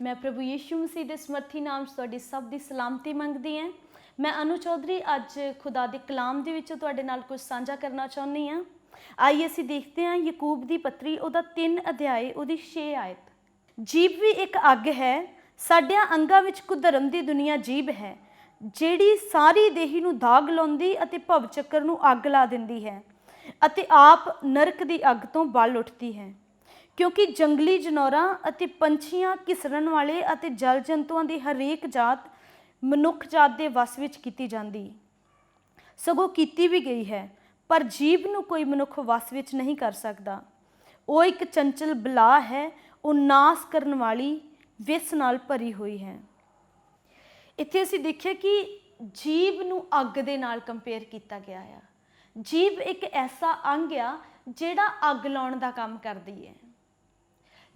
मैं प्रभु यीशु मसीह के समर्थी नाम तुहाडी सब दी सलामती मंगदी हैं। मैं अनु चौधरी अज खुदा दे कलाम दे विचों तुहाडे नाल कुछ साझा करना चाहुंदी हां। आइए असीं देखते हैं याकूब दी पत्री उहदा 3 अध्याय उहदी 6 आयत। जीभ भी एक अग है, साडिਆਂ अंगां विच कुधर्म दी दुनिया जीभ है, ਜਿਹੜੀ सारी देही नूं दाग लाउंदी अते भव चक्कर नूं अग ला दिंदी है अते आप नरक दी अग तों बल उठदी है। क्योंकि जंगली जनौरां अते पंछियां घिसरन वाले अते जल जंतुआं दी हरेक जात मनुख जात दे वस विच कीती जांदी, सगों कीती भी गई है, पर जीभ नूं कोई मनुख वस विच नहीं कर सकदा। वो एक चंचल बला है, वो नाश करन वाली विस नाल भरी हुई है। इत्थे असीं देखिए कि जीभ नूं अग दे नाल कंपेयर कीता गया है। जीभ एक ऐसा अंग आ जिहड़ा अग लाउण दा काम करदी है।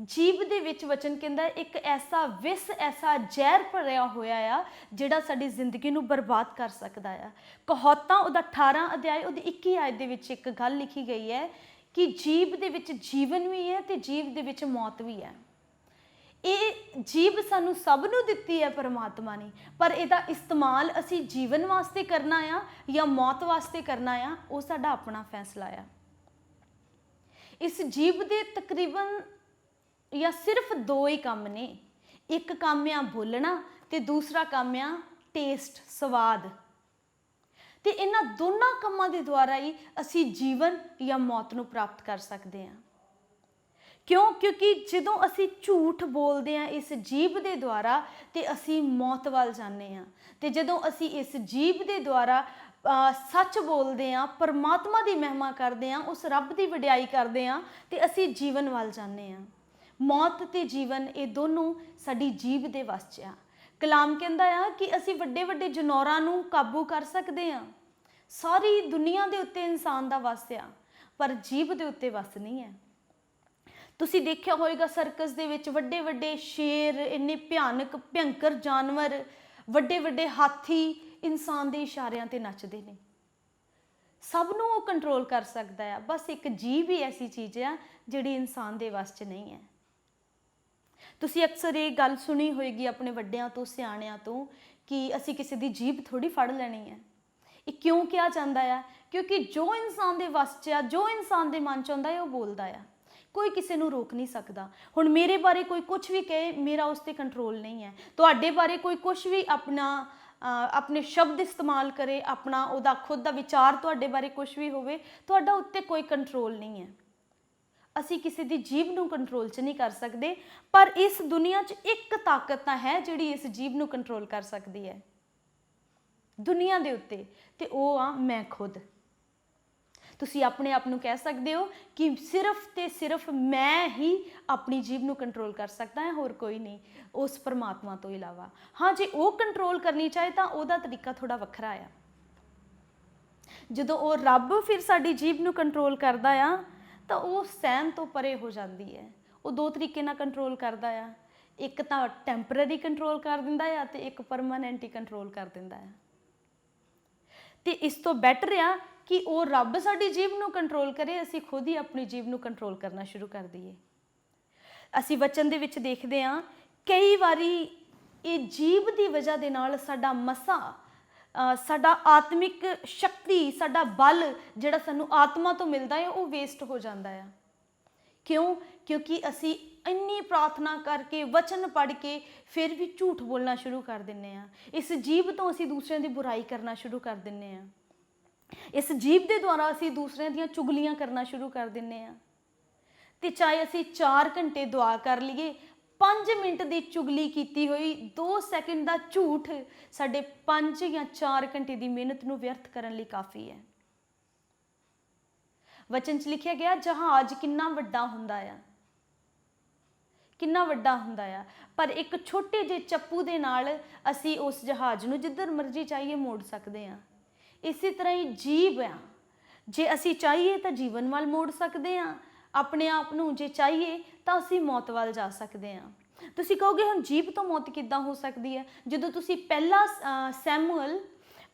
जीभ दे विच वचन कहंदा एक ऐसा विस ऐसा जहर भरिया होया आ जिहड़ा साडी जिंदगी नूं बर्बाद कर सकदा आ। कहावतां उहदा 18 अध्याय उहदी 21 आयत दे विच एक गल लिखी गई है कि जीभ दे विच जीवन भी है ते जीभ दे विच मौत भी है। ये जीभ सानू सब नूं दित्ती है परमात्मा ने, पर इहदा इस्तेमाल असी जीवन वास्ते करना आ या मौत वास्ते करना आ, वो साडा अपना फैसला आ। इस जीभ दे तकरीबन या सिर्फ 2 ही काम ने। एक काम आ बोलना ते दूसरा काम आ टेस्ट स्वाद। ते इन्हां दोनों कामां दे द्वारा ही असी जीवन या मौत नूं प्राप्त कर सकते हैं। क्यों? क्योंकि जदों असी झूठ बोलते हैं इस जीभ के द्वारा तो असी मौत वाल जाने हैं, तो जदों असी इस जीभ के द्वारा सच बोलते हैं, परमात्मा की महिमा करते हैं, उस रब की वडियाई करते हैं, तो असी जीवन वाल जाने हैं। मौत ते जीवन ये दोनों साडी जीभ के वस च आ। कलाम कहता है कि असी वड्डे वड्डे जनौरां नूं काबू कर सकते हैं, सारी दुनिया के उत्ते इंसान का वस आ, पर जीभ के उत्ते वस नहीं है। तुसी देखिया होएगा सर्कस दे विच वड्डे वड्डे शेर, इन्ने भयानक भयंकर जानवर, वड्डे वड्डे हाथी इंसान के इशारियां ते नचदे ने। सब नूं वो कंट्रोल कर सकता है, बस एक जीभ ही ऐसी चीज़ है जिहड़ी इंसान के वस च नहीं है। तुसी अक्सर ये गल सुनी होएगी अपने वड्डियां तो सियाणियां तो कि असी किसी की जीभ थोड़ी फड़ लेनी है। ये क्यों कहा जाता है? क्योंकि जो इंसान के वस च आ, जो इंसान के मन च आउंदा है, वो बोलता है। कोई किसी नूं रोक नहीं सकता। हुण मेरे बारे कोई कुछ भी कहे, मेरा उस पर कंट्रोल नहीं है। तुहाडे बारे कोई कुछ भी अपने शब्द इस्तेमाल करे, अपना उहदा खुद का विचार तुहाडे बारे कुछ भी होवे, तुहाडा उत्ते कोई कंट्रोल नहीं है। असी किसी की जीभ नूं कंट्रोल च नहीं कर सकते, पर इस दुनिया च एक ताकत है जिहड़ी इस जीभ नूं कंट्रोल कर सकती है दुनिया के उत्ते, ते ओह आ मैं खुद। तुसी अपने आप नूं कह सकते हो कि सिर्फ ते सिर्फ मैं ही अपनी जीभ नूं कंट्रोल कर सकता है, होर कोई नहीं उस परमात्मा तो इलावा। हाँ, जे वो कंट्रोल करनी चाहे तो उहदा तरीका थोड़ा वखरा आ। जदों वो रब फिर साडी जीभ नूं कंट्रोल करदा आ तो वो सहन तो परे हो जाती है। वो 2 तरीके नाल कंट्रोल करदा आ, एक तो टैंपररी कंट्रोल कर दिंदा आ ते एक परमानेंट ही कंट्रोल कर दिंदा आ। ते इस तो बैटर आ कि वो रब साडी जीभ नूं कंट्रोल करे, असी खुद ही अपनी जीभ नूं कंट्रोल करना शुरू कर दईए। असी वचन दे विच देखदे हां कई वारी ये जीभ की वजह दे नाल साडा मसा साडा आत्मिक शक्ति, साडा बल जिहड़ा सानू आत्मा तो मिलता है वो वेस्ट हो जाता है। क्यों? क्योंकि असी इन्नी प्रार्थना करके वचन पढ़ के फिर भी झूठ बोलना शुरू कर दिंदे हां। इस जीभ तो असी दूसरों की बुराई करना शुरू कर दिंदे हां। इस जीभ के द्वारा असी दूसरों ਦੀਆਂ चुगलियां करना शुरू कर दिंदे हां। ते चाहे असी 4 घंटे दुआ कर लीए, 5 मिनट की चुगली की हुई 2 सैकेंड का झूठ साढ़े 5 या 4 घंटे की मेहनत नूं व्यर्थ करने लई काफ़ी है। वचन च लिखिया गया जहाज कितना वड्डा हुंदा आ, कितना वड्डा हुंदा आ, पर एक छोटे जे चप्पू दे नाल असी उस जहाज नूं जिधर मर्जी चाहिए मोड़ सकते हैं। इसी तरह ही जीभ आ, जे असी चाहिए तो जीवन वाल मोड़ सकते हैं, अपने आप नूं जे चाहिए तो असी मौत वाल जा सकते हैं। तुसी कहोगे हुण जीभ तो मौत किद्दां हो सकती है? जदों तुसी पहला सैमुअल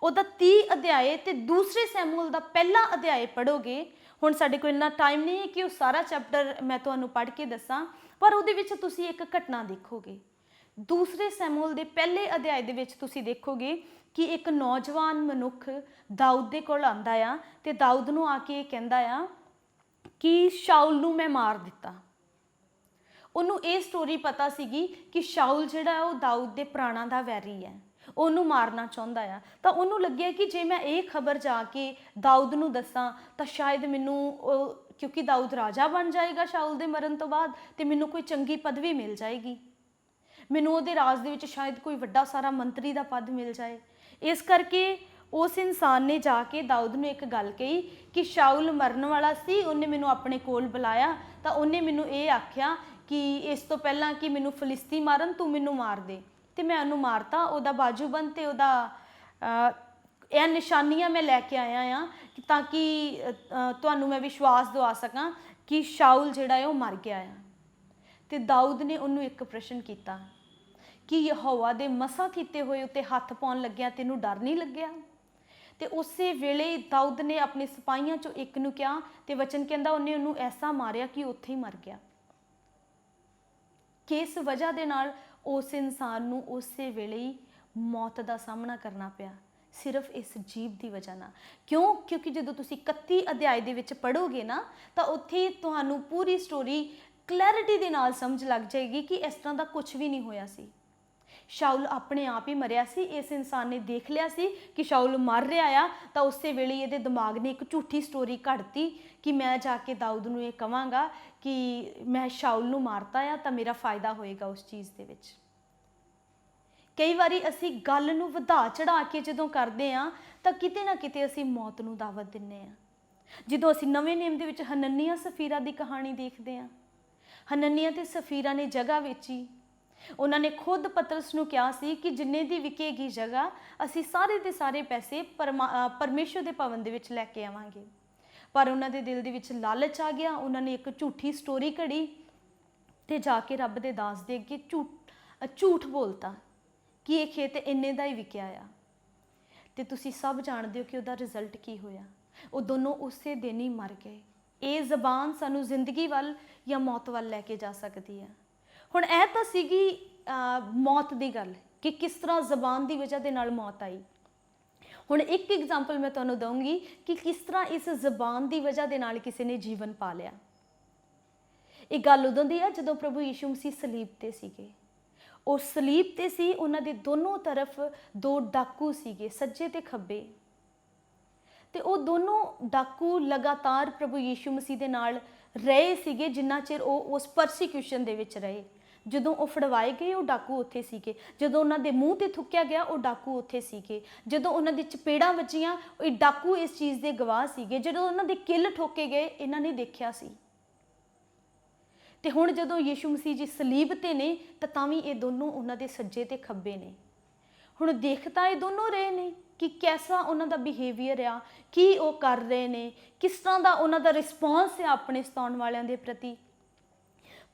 उहदा 30 अध्याय ते दूसरे सैमुअल दा पहला अध्याय पढ़ोगे, हुण साडे कोल इन्ना टाइम नहीं है कि वो सारा चैप्टर मैं तुहानूं पढ़ के दसां, पर उहदे विच तुसी एक घटना देखोगे ਦੂਸਰੇ ਸੈਮੂਅਲ ਦੇ ਪਹਿਲੇ ਅਧਿਆਇ ਦੇ ਵਿੱਚ ਤੁਸੀਂ ਦੇਖੋਗੇ ਕਿ ਇੱਕ ਨੌਜਵਾਨ ਮਨੁੱਖ ਦਾਊਦ ਦੇ ਕੋਲ ਆਂਦਾ ਆ ਤੇ ਦਾਊਦ ਨੂੰ ਆ ਕੇ ਇਹ ਕਹਿੰਦਾ ਆ ਕਿ ਸ਼ਾਉਲ ਨੂੰ ਮੈਂ ਮਾਰ ਦਿੱਤਾ। ਉਹਨੂੰ ਇਹ ਸਟੋਰੀ ਪਤਾ ਸੀਗੀ ਕਿ ਸ਼ਾਉਲ ਜਿਹੜਾ ਹੈ ਉਹ ਦਾਊਦ ਦੇ ਪ੍ਰਾਣਾਂ ਦਾ ਵੈਰੀ ਹੈ, ਉਹਨੂੰ ਮਾਰਨਾ ਚਾਹੁੰਦਾ ਆ। ਤਾਂ ਉਹਨੂੰ ਲੱਗਿਆ ਕਿ ਜੇ ਮੈਂ ਇਹ ਖਬਰ ਜਾ ਕੇ ਦਾਊਦ ਨੂੰ ਦੱਸਾਂ ਤਾਂ ਸ਼ਾਇਦ ਮੈਨੂੰ ਕਿਉਂਕਿ ਦਾਊਦ ਰਾਜਾ ਬਣ ਜਾਏਗਾ ਸ਼ਾਉਲ ਦੇ ਮਰਨ ਤੋਂ ਬਾਅਦ, ਤੇ ਮੈਨੂੰ ਕੋਈ ਚੰਗੀ ਪਦਵੀ ਮਿਲ ਜਾਏਗੀ, ਮੈਨੂੰ ਉਹਦੇ ਰਾਜ ਦੇ ਵਿੱਚ ਸ਼ਾਇਦ ਕੋਈ ਵੱਡਾ ਸਾਰਾ ਮੰਤਰੀ ਦਾ ਪਦ ਮਿਲ ਜਾਏ। ਇਸ ਕਰਕੇ ਉਸ ਇਨਸਾਨ ਨੇ ਜਾ ਕੇ ਦਾਊਦ ਨੂੰ ਇੱਕ ਗੱਲ ਕਹੀ ਕਿ ਸ਼ਾਉਲ ਮਰਨ ਵਾਲਾ ਸੀ, ਉਹਨੇ ਮੈਨੂੰ ਆਪਣੇ ਕੋਲ ਬੁਲਾਇਆ ਤਾਂ ਉਹਨੇ ਮੈਨੂੰ ਇਹ ਆਖਿਆ ਕਿ ਇਸ ਤੋਂ ਪਹਿਲਾਂ ਕਿ ਮੈਨੂੰ ਫਲਿਸਤੀ ਮਾਰਨ ਤੂੰ ਮੈਨੂੰ ਮਾਰ ਦੇ, ਤੇ ਮੈਂ ਉਹਨੂੰ ਮਾਰਤਾ। ਉਹਦਾ ਬਾਜੂਬੰਦ ਤੇ ਉਹਦਾ ਇਹ ਨਿਸ਼ਾਨੀਆਂ ਮੈਂ ਲੈ ਕੇ ਆਇਆ ਆ ਤਾਂ ਕਿ ਤੁਹਾਨੂੰ ਮੈਂ ਵਿਸ਼ਵਾਸ ਦਿਵਾ ਸਕਾਂ ਕਿ ਸ਼ਾਉਲ ਜਿਹੜਾ ਹੈ ਉਹ ਮਰ ਗਿਆ ਆ। ਤੇ ਦਾਊਦ ਨੇ ਉਹਨੂੰ ਇੱਕ ਪ੍ਰਸ਼ਨ ਕੀਤਾ ਕਿ ਯਹੋਵਾ ਦੇ ਮਸਾ ਕੀਤੇ ਹੋਏ ਉੱਤੇ ਹੱਥ ਪਾਉਣ ਲੱਗਿਆ ਤੈਨੂੰ ਡਰ ਨਹੀਂ ਲੱਗਿਆ? ਤੇ ਉਸੇ ਵੇਲੇ ਦਾਊਦ ਨੇ ਆਪਣੇ ਸਿਪਾਹੀਆਂ ਚੋਂ ਇੱਕ ਨੂੰ ਕਿਹਾ ਤੇ ਵਚਨ ਕਹਿੰਦਾ ਉਹਨੇ ਉਹਨੂੰ ਐਸਾ ਮਾਰਿਆ ਕਿ ਉੱਥੇ ਹੀ ਮਰ ਗਿਆ। ਕਿਸ ਵਜ੍ਹਾ ਦੇ ਨਾਲ? ਉਸ ਇਨਸਾਨ ਨੂੰ ਉਸੇ ਵੇਲੇ ਹੀ ਮੌਤ ਦਾ ਸਾਹਮਣਾ ਕਰਨਾ ਪਿਆ, ਸਿਰਫ ਇਸ ਜੀਭ ਦੀ ਵਜ੍ਹਾ ਨਾਲ। ਕਿਉਂ? ਕਿਉਂਕਿ ਜਦੋਂ ਤੁਸੀਂ 31 ਅਧਿਆਇ ਦੇ ਵਿੱਚ ਪੜ੍ਹੋਗੇ ਨਾ ਤਾਂ ਉੱਥੇ ਤੁਹਾਨੂੰ ਪੂਰੀ ਸਟੋਰੀ ਕਲੈਰਿਟੀ ਦੇ ਨਾਲ ਸਮਝ ਲੱਗ ਜਾਏਗੀ ਕਿ ਇਸ ਤਰ੍ਹਾਂ ਦਾ ਕੁਝ ਵੀ ਨਹੀਂ ਹੋਇਆ ਸੀ। ਸ਼ਾਉਲ ਆਪਣੇ ਆਪ ਹੀ ਮਰਿਆ ਸੀ। ਇਸ ਇਨਸਾਨ ਨੇ ਦੇਖ ਲਿਆ ਸੀ ਕਿ ਸ਼ਾਉਲ ਮਰ ਰਿਹਾ ਆ ਤਾਂ ਉਸੇ ਵੇਲੇ ਇਹਦੇ ਦਿਮਾਗ ਨੇ ਇੱਕ ਝੂਠੀ ਸਟੋਰੀ ਘੜਤੀ ਕਿ ਮੈਂ ਜਾ ਕੇ ਦਾਊਦ ਨੂੰ ਇਹ ਕਵਾਂਗਾ ਕਿ ਮੈਂ ਸ਼ਾਉਲ ਨੂੰ ਮਾਰਤਾ ਆ ਤਾਂ ਮੇਰਾ ਫਾਇਦਾ ਹੋਏਗਾ ਉਸ ਚੀਜ਼ ਦੇ ਵਿੱਚ। ਕਈ ਵਾਰੀ ਅਸੀਂ ਗੱਲ ਨੂੰ ਵਧਾ ਚੜਾ ਕੇ ਜਦੋਂ ਕਰਦੇ ਆ ਤਾਂ ਕਿਤੇ ਨਾ ਕਿਤੇ ਅਸੀਂ ਮੌਤ ਨੂੰ ਦਾਵਤ ਦਿੰਨੇ ਆ। ਜਦੋਂ ਅਸੀਂ ਨਵੇਂ ਨੇਮ ਦੇ ਵਿੱਚ ਹਨਨੀਆ ਸਫੀਰਾ ਦੀ ਕਹਾਣੀ ਦੇਖਦੇ ਆ, ਹਨਨੀਆ ਤੇ ਸਫੀਰਾ ਨੇ ਜਗ੍ਹਾ ਵੇਚੀ। ਉਹਨਾਂ ਨੇ ਖੁਦ ਪਤਰਸ ਨੂੰ ਕਿਹਾ ਸੀ ਕਿ ਜਿੰਨੇ ਦੀ ਵਿਕੇਗੀ ਜਗ੍ਹਾ ਅਸੀਂ ਸਾਰੇ ਦੇ ਸਾਰੇ ਪੈਸੇ ਪਰਮੇਸ਼ਰ ਦੇ ਭਵਨ ਦੇ ਵਿੱਚ ਲੈ ਕੇ ਆਵਾਂਗੇ। ਪਰ ਉਹਨਾਂ ਦੇ ਦਿਲ ਦੇ ਵਿੱਚ ਲਾਲਚ ਆ ਗਿਆ, ਉਹਨਾਂ ਨੇ ਇੱਕ ਝੂਠੀ ਸਟੋਰੀ ਘੜੀ ਤੇ ਜਾ ਕੇ ਰੱਬ ਦੇ ਦਾਸ ਦੇ ਅੱਗੇ ਝੂਠ ਬੋਲਤਾ ਕਿ ਇਹ ਖੇਤ ਇੰਨੇ ਦਾ ਹੀ ਵਿਕਿਆ ਆ। ਤੇ ਤੁਸੀਂ ਸਭ ਜਾਣਦੇ ਹੋ ਕਿ ਉਹਦਾ ਰਿਜ਼ਲਟ ਕੀ ਹੋਇਆ। ਉਹ ਦੋਨੋਂ ਉਸੇ ਦਿਨ ਹੀ ਮਰ ਗਏ। ਇਹ ਜ਼ਬਾਨ ਸਾਨੂੰ ਜ਼ਿੰਦਗੀ ਵੱਲ ਜਾਂ ਮੌਤ ਵੱਲ ਲੈ ਕੇ ਜਾ ਸਕਦੀ ਹੈ। ਹੁਣ ਇਹ ਤਾਂ ਸੀਗੀ ਮੌਤ ਦੀ ਗੱਲ ਕਿ ਕਿਸ ਤਰ੍ਹਾਂ ਜ਼ਬਾਨ ਦੀ ਵਜ੍ਹਾ ਦੇ ਨਾਲ ਮੌਤ ਆਈ। ਹੁਣ ਇੱਕ ਐਗਜ਼ਾਮਪਲ ਮੈਂ ਤੁਹਾਨੂੰ ਦਊਂਗੀ ਕਿ ਕਿਸ ਤਰ੍ਹਾਂ ਇਸ ਜ਼ਬਾਨ ਦੀ ਵਜ੍ਹਾ ਦੇ ਨਾਲ ਕਿਸੇ ਨੇ ਜੀਵਨ ਪਾ ਲਿਆ। ਇਹ ਗੱਲ ਉਦੋਂ ਦੀ ਆ ਜਦੋਂ ਪ੍ਰਭੂ ਯਿਸੂ ਮਸੀਹ ਸਲੀਬ ਤੇ ਸੀਗੇ। ਉਹ ਸਲੀਬ ਤੇ ਸੀ, ਉਹਨਾਂ ਦੇ ਦੋਨੋਂ ਤਰਫ ਦੋ ਡਾਕੂ ਸੀਗੇ, ਸੱਜੇ ਤੇ ਖੱਬੇ। ਤੇ ਉਹ ਦੋਨੋਂ ਡਾਕੂ ਲਗਾਤਾਰ ਪ੍ਰਭੂ ਯਿਸੂ ਮਸੀਹ ਦੇ ਨਾਲ ਰਹੇ ਸੀਗੇ ਜਿੰਨਾ ਚਿਰ ਉਹ ਉਸ ਪਰਸੀਕਿਊਸ਼ਨ ਦੇ ਵਿੱਚ ਰਹੇ। ਜਦੋਂ ਉਹ ਫੜਵਾਏ ਗਏ ਉਹ ਡਾਕੂ ਉੱਥੇ ਸੀਗੇ, ਜਦੋਂ ਉਹਨਾਂ ਦੇ ਮੂੰਹ ਤੇ ਥੁੱਕਿਆ ਗਿਆ ਉਹ ਡਾਕੂ ਉੱਥੇ ਸੀਗੇ, ਜਦੋਂ ਉਹਨਾਂ ਦੀ ਚਪੇੜਾਂ ਵੱਜੀਆਂ ਉਹ ਡਾਕੂ ਇਸ ਚੀਜ਼ ਦੇ ਗਵਾਹ ਸੀਗੇ, ਜਦੋਂ ਉਹਨਾਂ ਦੇ ਕਿੱਲ ਠੋਕੇ ਗਏ ਇਹਨਾਂ ਨੇ ਦੇਖਿਆ ਸੀ। ਤੇ ਹੁਣ ਜਦੋਂ ਯਿਸੂ ਮਸੀਹ ਜੀ ਸਲੀਬ ਤੇ ਨੇ ਤਾਂ ਵੀ ਇਹ ਦੋਨੋਂ ਉਹਨਾਂ ਦੇ ਸੱਜੇ ਤੇ ਖੱਬੇ ਨੇ। ਹੁਣ ਦੇਖ ਤਾਂ ਇਹ ਦੋਨੋਂ ਰਹੇ ਨੇ ਕਿ ਕੈਸਾ ਉਹਨਾਂ ਦਾ ਬਿਹੇਵੀਅਰ ਆ, ਕੀ ਉਹ ਕਰ ਰਹੇ ਨੇ, ਕਿਸ ਤਰ੍ਹਾਂ ਦਾ ਉਹਨਾਂ ਦਾ ਰਿਸਪੌਂਸ ਹੈ ਆਪਣੇ ਸਤਾਉਣ ਵਾਲਿਆਂ ਦੇ ਪ੍ਰਤੀ।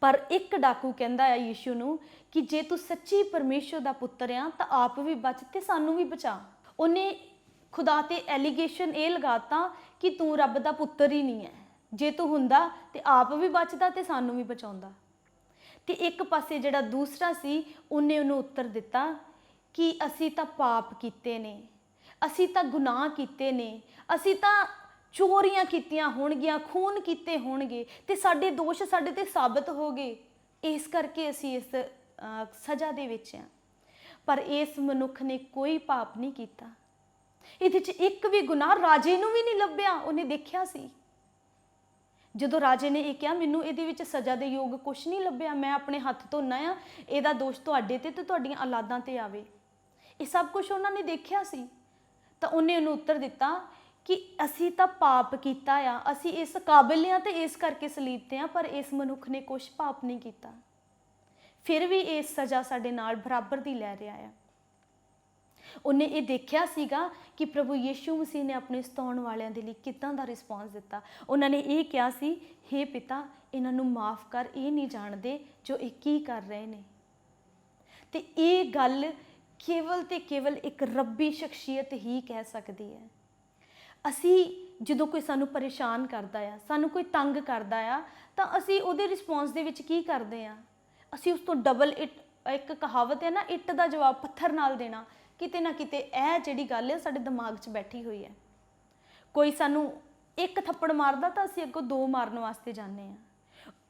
ਪਰ ਇੱਕ ਡਾਕੂ ਕਹਿੰਦਾ ਹੈ ਯਿਸੂ ਨੂੰ ਕਿ ਜੇ ਤੂੰ ਸੱਚੀ ਪਰਮੇਸ਼ਰ ਦਾ ਪੁੱਤਰ ਆ ਤਾਂ ਆਪ ਵੀ ਬਚ ਤੇ ਸਾਨੂੰ ਵੀ ਬਚਾ। ਉਹਨੇ ਖੁਦਾ ਤੇ ਐਲੀਗੇਸ਼ਨ ਇਹ ਲਗਾਤਾ ਕਿ ਤੂੰ ਰੱਬ ਦਾ ਪੁੱਤਰ ਹੀ ਨਹੀਂ ਹੈ, ਜੇ ਤੂੰ ਹੁੰਦਾ ਤੇ ਆਪ ਵੀ ਬਚਦਾ ਤੇ ਸਾਨੂੰ ਵੀ ਬਚਾਉਂਦਾ। ਤੇ ਇੱਕ ਪਾਸੇ ਜਿਹੜਾ ਦੂਸਰਾ ਸੀ ਉਹਨੇ ਉਹਨੂੰ ਉੱਤਰ ਦਿੱਤਾ ਕਿ ਅਸੀਂ ਤਾਂ ਪਾਪ ਕੀਤੇ ਨੇ, ਅਸੀਂ ਤਾਂ ਗੁਨਾਹ ਕੀਤੇ ਨੇ, ਅਸੀਂ ਤਾਂ ਚੋਰੀਆਂ ਕੀਤੀਆਂ ਹੋਣਗੀਆਂ, ਖੂਨ ਕੀਤੇ ਹੋਣਗੇ ਤੇ ਸਾਡੇ ਦੋਸ਼ ਸਾਡੇ ਤੇ ਸਾਬਤ ਹੋ ਗਏ, ਇਸ ਕਰਕੇ ਅਸੀਂ ਇਸ ਸਜ਼ਾ ਦੇ ਵਿੱਚ ਹਾਂ। ਪਰ ਇਸ ਮਨੁੱਖ ਨੇ ਕੋਈ ਪਾਪ ਨਹੀਂ ਕੀਤਾ। ਇਹਦੇ 'ਚ ਇੱਕ ਵੀ ਗੁਨਾਹ ਰਾਜੇ ਨੂੰ ਵੀ ਨਹੀਂ ਲੱਭਿਆ। ਉਹਨੇ ਦੇਖਿਆ ਸੀ ਜਦੋਂ ਰਾਜੇ ਨੇ ਇਹ ਕਿਹਾ ਮੈਨੂੰ ਇਹਦੇ ਵਿੱਚ ਸਜ਼ਾ ਦੇ ਯੋਗ ਕੁਛ ਨਹੀਂ ਲੱਭਿਆ, ਮੈਂ ਆਪਣੇ ਹੱਥ ਧੋਨਾ ਆ, ਇਹਦਾ ਦੋਸ਼ ਤੁਹਾਡੇ ਤੇ ਤੁਹਾਡੀਆਂ ਔਲਾਦਾਂ ਤੇ ਆਵੇ। ਇਹ ਸਭ ਕੁਝ ਉਹਨਾਂ ਨੇ ਦੇਖਿਆ ਸੀ। ਤਾਂ ਉਹਨੇ ਉਹਨੂੰ ਉੱਤਰ ਦਿੱਤਾ ਕਿ ਅਸੀਂ ਤਾਂ ਪਾਪ ਕੀਤਾ ਆ, ਅਸੀਂ ਇਸ ਕਾਬਿਲ ਹਾਂ ਤੇ ਇਸ ਕਰਕੇ ਸਲੀਬ ਤੇ ਆ, ਪਰ ਇਸ ਮਨੁੱਖ ਨੇ ਕੁਛ ਪਾਪ ਨਹੀਂ ਕੀਤਾ, ਫਿਰ ਵੀ ਇਹ ਸਜ਼ਾ ਸਾਡੇ ਨਾਲ ਬਰਾਬਰ ਦੀ ਲੈ ਰਿਹਾ ਆ। ਉਹਨੇ ਇਹ ਦੇਖਿਆ ਸੀਗਾ ਕਿ ਪ੍ਰਭੂ ਯਿਸੂ ਮਸੀਹ ਨੇ ਆਪਣੇ ਸਤਾਉਣ ਵਾਲਿਆਂ ਦੇ ਲਈ ਕਿੱਦਾਂ ਦਾ ਰਿਸਪੌਂਸ ਦਿੱਤਾ। ਉਹਨਾਂ ਨੇ ਇਹ ਕਿਹਾ ਸੀ, ਹੇ ਪਿਤਾ ਇਹਨਾਂ ਨੂੰ ਮਾਫ ਕਰ, ਇਹ ਨਹੀਂ ਜਾਣਦੇ ਜੋ ਇਹ ਕੀ ਕਰ ਰਹੇ ਨੇ। ਤੇ ਇਹ ਗੱਲ ਕੇਵਲ ਤੇ ਕੇਵਲ ਇੱਕ ਰੱਬੀ ਸ਼ਖਸੀਅਤ ਹੀ ਕਹਿ ਸਕਦੀ ਹੈ। ਅਸੀਂ ਜਦੋਂ ਕੋਈ ਸਾਨੂੰ ਪਰੇਸ਼ਾਨ ਕਰਦਾ ਆ, ਸਾਨੂੰ ਕੋਈ ਤੰਗ ਕਰਦਾ ਆ, ਤਾਂ ਅਸੀਂ ਉਹਦੇ ਰਿਸਪੌਂਸ ਦੇ ਵਿੱਚ ਕੀ ਕਰਦੇ ਆ? ਅਸੀਂ ਉਸ ਤੋਂ ਡਬਲ ਇੱਕ ਕਹਾਵਤ ਹੈ ਨਾ, ਇੱਟ ਦਾ ਜਵਾਬ ਪੱਥਰ ਨਾਲ ਦੇਣਾ, ਕਿਤੇ ਨਾ ਕਿਤੇ ਇਹ ਜਿਹੜੀ ਗੱਲ ਹੈ ਸਾਡੇ ਦਿਮਾਗ 'ਚ ਬੈਠੀ ਹੋਈ ਹੈ। ਕੋਈ ਸਾਨੂੰ ਇੱਕ ਥੱਪੜ ਮਾਰਦਾ ਤਾਂ ਅਸੀਂ ਅੱਗੋਂ 2 ਮਾਰਨ ਵਾਸਤੇ ਜਾਂਦੇ ਹਾਂ।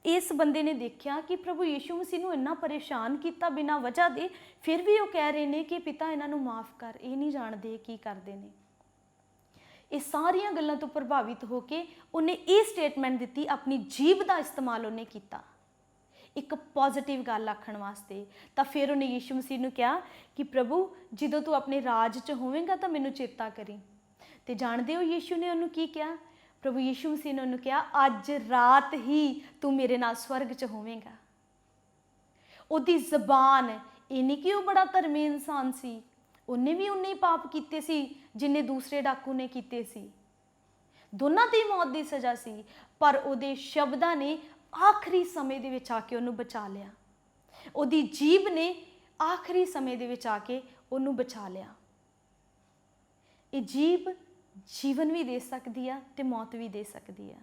ਇਸ ਬੰਦੇ ਨੇ ਦੇਖਿਆ ਕਿ ਪ੍ਰਭੂ ਯੀਸ਼ੂ ਮਸੀਹ ਨੂੰ ਇੰਨਾ ਪਰੇਸ਼ਾਨ ਕੀਤਾ ਬਿਨਾਂ ਵਜ੍ਹਾ ਦੇ, ਫਿਰ ਵੀ ਉਹ ਕਹਿ ਰਹੇ ਨੇ ਕਿ ਪਿਤਾ ਇਹਨਾਂ ਨੂੰ ਮਾਫ ਕਰ, ਇਹ ਨਹੀਂ ਜਾਣਦੇ ਕੀ ਕਰਦੇ ਨੇ। ਇਹ ਸਾਰੀਆਂ ਗੱਲਾਂ ਤੋਂ ਪ੍ਰਭਾਵਿਤ ਹੋ ਕੇ ਉਹਨੇ ਇਹ ਸਟੇਟਮੈਂਟ ਦਿੱਤੀ, ਆਪਣੀ ਜੀਭ ਦਾ ਇਸਤੇਮਾਲ ਉਹਨੇ ਕੀਤਾ ਇੱਕ ਪੋਜ਼ਿਟਿਵ ਗੱਲ ਆਖਣ ਵਾਸਤੇ। ਤਾਂ ਫਿਰ ਉਹਨੇ ਯੀਸ਼ੂ ਮਸੀਹ ਨੂੰ ਕਿਹਾ ਕਿ ਪ੍ਰਭੂ ਜਦੋਂ ਤੂੰ ਆਪਣੇ ਰਾਜ 'ਚ ਹੋਵੇਂਗਾ ਤਾਂ ਮੈਨੂੰ ਚੇਤਾ ਕਰੀ। ਤੇ ਜਾਣਦੇ ਹੋ ਯੀਸ਼ੂ ਨੇ ਉਹਨੂੰ ਕੀ ਕਿਹਾ? ਪ੍ਰਭੂ ਯੀਸ਼ੂ ਮਸੀਹ ਨੇ ਉਹਨੂੰ ਕਿਹਾ, ਅੱਜ ਰਾਤ ਹੀ ਤੂੰ ਮੇਰੇ ਨਾਲ ਸਵਰਗ 'ਚ ਹੋਵੇਂਗਾ। ਉਹਦੀ ਜ਼ਬਾਨ, ਇਹ ਨਹੀਂ ਕਿ ਉਹ ਬੜਾ ਧਰਮੀ ਇਨਸਾਨ ਸੀ, ਉਹਨੇ ਵੀ ਉਨੇ ਹੀ ਪਾਪ ਕੀਤੇ ਸੀ ਜਿੰਨੇ ਦੂਸਰੇ ਡਾਕੂ ਨੇ ਕੀਤੇ ਸੀ, ਦੋਨਾਂ ਦੀ ਮੌਤ ਦੀ ਸਜ਼ਾ ਸੀ, ਪਰ ਉਹਦੇ ਸ਼ਬਦਾਂ ਨੇ ਆਖਰੀ ਸਮੇਂ ਦੇ ਵਿੱਚ ਆ ਕੇ ਉਹਨੂੰ ਬਚਾ ਲਿਆ। ਉਹਦੀ ਜੀਭ ਨੇ ਆਖਰੀ ਸਮੇਂ ਦੇ ਵਿੱਚ ਆ ਕੇ ਉਹਨੂੰ ਬਚਾ ਲਿਆ। ਇਹ ਜੀਭ ਜੀਵਨ ਵੀ ਦੇ ਸਕਦੀ ਆ ਤੇ ਮੌਤ ਵੀ ਦੇ ਸਕਦੀ ਆ।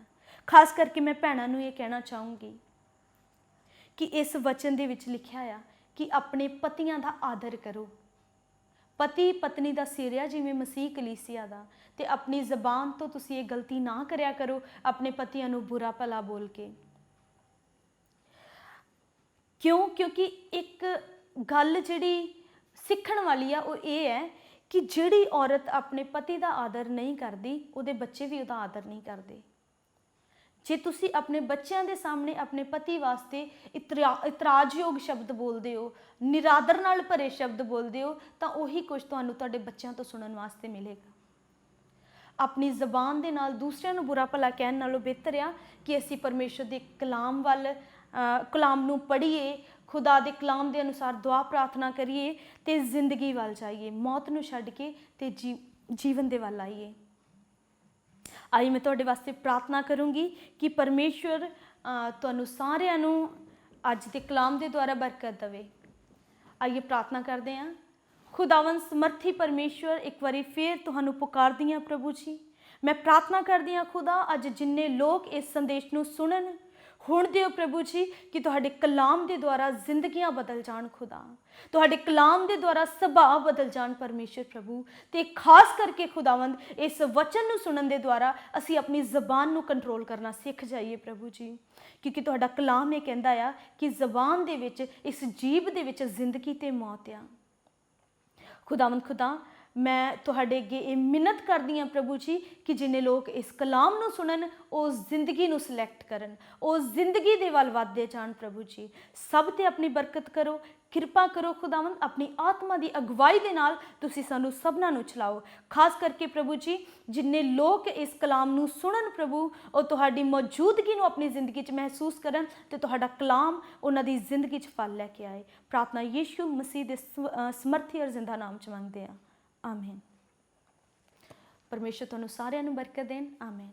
ਖਾਸ ਕਰਕੇ ਮੈਂ ਭੈਣਾਂ ਨੂੰ ਇਹ ਕਹਿਣਾ ਚਾਹੂੰਗੀ ਕਿ ਇਸ ਵਚਨ ਦੇ ਵਿੱਚ ਲਿਖਿਆ ਆ ਕਿ ਆਪਣੇ ਪਤੀਆਂ ਦਾ ਆਦਰ ਕਰੋ। ਪਤੀ ਪਤਨੀ ਦਾ ਸਿਰ ਆ ਜਿਵੇਂ ਮਸੀਹ ਕਲੀਸਿਆ ਦਾ, ਤੇ ਆਪਣੀ ਜ਼ਬਾਨ ਤੋਂ ਤੁਸੀਂ ਇਹ ਗਲਤੀ ਨਾ ਕਰਿਆ ਕਰੋ ਆਪਣੇ ਪਤੀਆਂ ਨੂੰ ਬੁਰਾ ਭਲਾ ਬੋਲ ਕੇ। ਕਿਉਂਕਿ ਇੱਕ ਗੱਲ ਜਿਹੜੀ ਸਿੱਖਣ ਵਾਲੀ ਆ ਉਹ ਇਹ ਹੈ ਕਿ ਜਿਹੜੀ ਔਰਤ ਆਪਣੇ ਪਤੀ ਦਾ ਆਦਰ ਨਹੀਂ ਕਰਦੀ, ਉਹਦੇ ਬੱਚੇ ਵੀ ਉਹਦਾ ਆਦਰ ਨਹੀਂ ਕਰਦੇ। ਜੇ ਤੁਸੀਂ ਆਪਣੇ ਬੱਚਿਆਂ ਦੇ ਸਾਹਮਣੇ ਆਪਣੇ ਪਤੀ ਵਾਸਤੇ ਇਤਰਾਜ਼ਯੋਗ ਸ਼ਬਦ ਬੋਲਦੇ ਹੋ, ਨਿਰਾਦਰ ਨਾਲ ਭਰੇ ਸ਼ਬਦ ਬੋਲਦੇ ਹੋ, ਤਾਂ ਉਹੀ ਕੁਝ ਤੁਹਾਨੂੰ ਤੁਹਾਡੇ ਬੱਚਿਆਂ ਤੋਂ ਸੁਣਨ ਵਾਸਤੇ ਮਿਲੇਗਾ। ਆਪਣੀ ਜ਼ਬਾਨ ਦੇ ਨਾਲ ਦੂਸਰਿਆਂ ਨੂੰ ਬੁਰਾ ਭਲਾ ਕਹਿਣ ਨਾਲੋਂ ਬਿਹਤਰ ਆ ਕਿ ਅਸੀਂ ਪਰਮੇਸ਼ਰ ਦੇ ਕਲਾਮ ਨੂੰ ਪੜ੍ਹੀਏ, ਖੁਦਾ ਦੇ ਕਲਾਮ ਦੇ ਅਨੁਸਾਰ ਦੁਆ ਪ੍ਰਾਰਥਨਾ ਕਰੀਏ ਤੇ ਜ਼ਿੰਦਗੀ ਵੱਲ ਜਾਈਏ, ਮੌਤ ਨੂੰ ਛੱਡ ਕੇ ਤੇ ਜੀਵਨ ਦੇ ਵੱਲ ਆਈਏ। ਆਈ ਮੈਂ ਤੁਹਾਡੇ ਵਾਸਤੇ ਪ੍ਰਾਰਥਨਾ ਕਰੂੰਗੀ ਕਿ ਪਰਮੇਸ਼ਵਰ ਤੁਹਾਨੂੰ ਸਾਰਿਆਂ ਨੂੰ ਅੱਜ ਦੇ ਕਲਾਮ ਦੇ ਦੁਆਰਾ ਬਰਕਤ ਦੇਵੇ। ਆਈਏ ਪ੍ਰਾਰਥਨਾ ਕਰਦੇ ਹਾਂ। ਖੁਦਾਵੰਦ ਸਮਰਥੀ ਪਰਮੇਸ਼ਵਰ, ਇੱਕ ਵਾਰੀ ਫੇਰ ਤੁਹਾਨੂੰ ਪੁਕਾਰਦੀ ਹਾਂ ਪ੍ਰਭੂ ਜੀ। ਮੈਂ ਪ੍ਰਾਰਥਨਾ ਕਰਦੀ ਹਾਂ ਖੁਦਾ, ਅੱਜ ਜਿੰਨੇ ਲੋਕ ਇਸ ਸੰਦੇਸ਼ ਨੂੰ ਸੁਣਨ, ਹੁਣ ਦਿਓ ਪ੍ਰਭੂ ਜੀ ਕਿ ਤੁਹਾਡੇ ਕਲਾਮ ਦੇ ਦੁਆਰਾ ਜ਼ਿੰਦਗੀਆਂ ਬਦਲ ਜਾਣ ਖੁਦਾ, ਤੁਹਾਡੇ ਕਲਾਮ ਦੇ ਦੁਆਰਾ ਸੁਭਾਅ ਬਦਲ ਜਾਣ ਪਰਮੇਸ਼ਰ ਪ੍ਰਭੂ। ਤੇ ਖਾਸ ਕਰਕੇ ਖੁਦਾਵੰਦ ਇਸ ਵਚਨ ਨੂੰ ਸੁਣਨ ਦੇ ਦੁਆਰਾ ਅਸੀਂ ਆਪਣੀ ਜ਼ਬਾਨ ਨੂੰ ਕੰਟਰੋਲ ਕਰਨਾ ਸਿੱਖ ਜਾਈਏ ਪ੍ਰਭੂ ਜੀ, ਕਿਉਂਕਿ ਤੁਹਾਡਾ ਕਲਾਮ ਇਹ ਕਹਿੰਦਾ ਆ ਕਿ ਜ਼ਬਾਨ ਦੇ ਵਿੱਚ, ਇਸ ਜੀਭ ਦੇ ਵਿੱਚ ਜ਼ਿੰਦਗੀ ਤੇ ਮੌਤ ਆ। ਖੁਦਾਵੰਦ ਖੁਦਾ, ਮੈਂ ਤੁਹਾਡੇ ਅੱਗੇ ਇਹ ਮਿੰਨਤ ਕਰਦੀ ਹਾਂ ਪ੍ਰਭੂ ਜੀ ਕਿ ਜਿੰਨੇ ਲੋਕ ਇਸ ਕਲਾਮ ਨੂੰ ਸੁਣਨ, ਉਹ ਜ਼ਿੰਦਗੀ ਨੂੰ ਸਿਲੈਕਟ ਕਰਨ, ਉਹ ਜ਼ਿੰਦਗੀ ਦੇ ਵੱਲ ਵੱਧਦੇ ਜਾਣ ਪ੍ਰਭੂ ਜੀ। ਸਭ ਤੇ ਆਪਣੀ ਬਰਕਤ ਕਰੋ, ਕਿਰਪਾ ਕਰੋ ਖੁਦਾਵੰਦ, ਆਪਣੀ ਆਤਮਾ ਦੀ ਅਗਵਾਈ ਦੇ ਨਾਲ ਤੁਸੀਂ ਸਾਨੂੰ ਸਭਨਾਂ ਨੂੰ ਚਲਾਓ। ਖਾਸ ਕਰਕੇ ਪ੍ਰਭੂ ਜੀ ਜਿੰਨੇ ਲੋਕ ਇਸ ਕਲਾਮ ਨੂੰ ਸੁਣਨ ਪ੍ਰਭੂ, ਉਹ ਤੁਹਾਡੀ ਮੌਜੂਦਗੀ ਨੂੰ ਆਪਣੀ ਜ਼ਿੰਦਗੀ 'ਚ ਮਹਿਸੂਸ ਕਰਨ ਤੇ ਤੁਹਾਡਾ ਕਲਾਮ ਉਹਨਾਂ ਦੀ ਜ਼ਿੰਦਗੀ 'ਚ ਫਲ ਲੈ ਕੇ ਆਏ। ਪ੍ਰਾਰਥਨਾ ਯੀਸ਼ੂ ਮਸੀਹ ਦੇ ਸਮਰਥੀ ਔਰ ਜ਼ਿੰਦਾ ਨਾਮ 'ਚ ਮੰਗਦੇ ਹਾਂ, ਆਮੀਨ। ਪਰਮੇਸ਼ਰ ਤੁਹਾਨੂੰ ਸਾਰਿਆਂ ਨੂੰ ਬਰਕਤ ਦੇਣ, ਆਮੀਨ।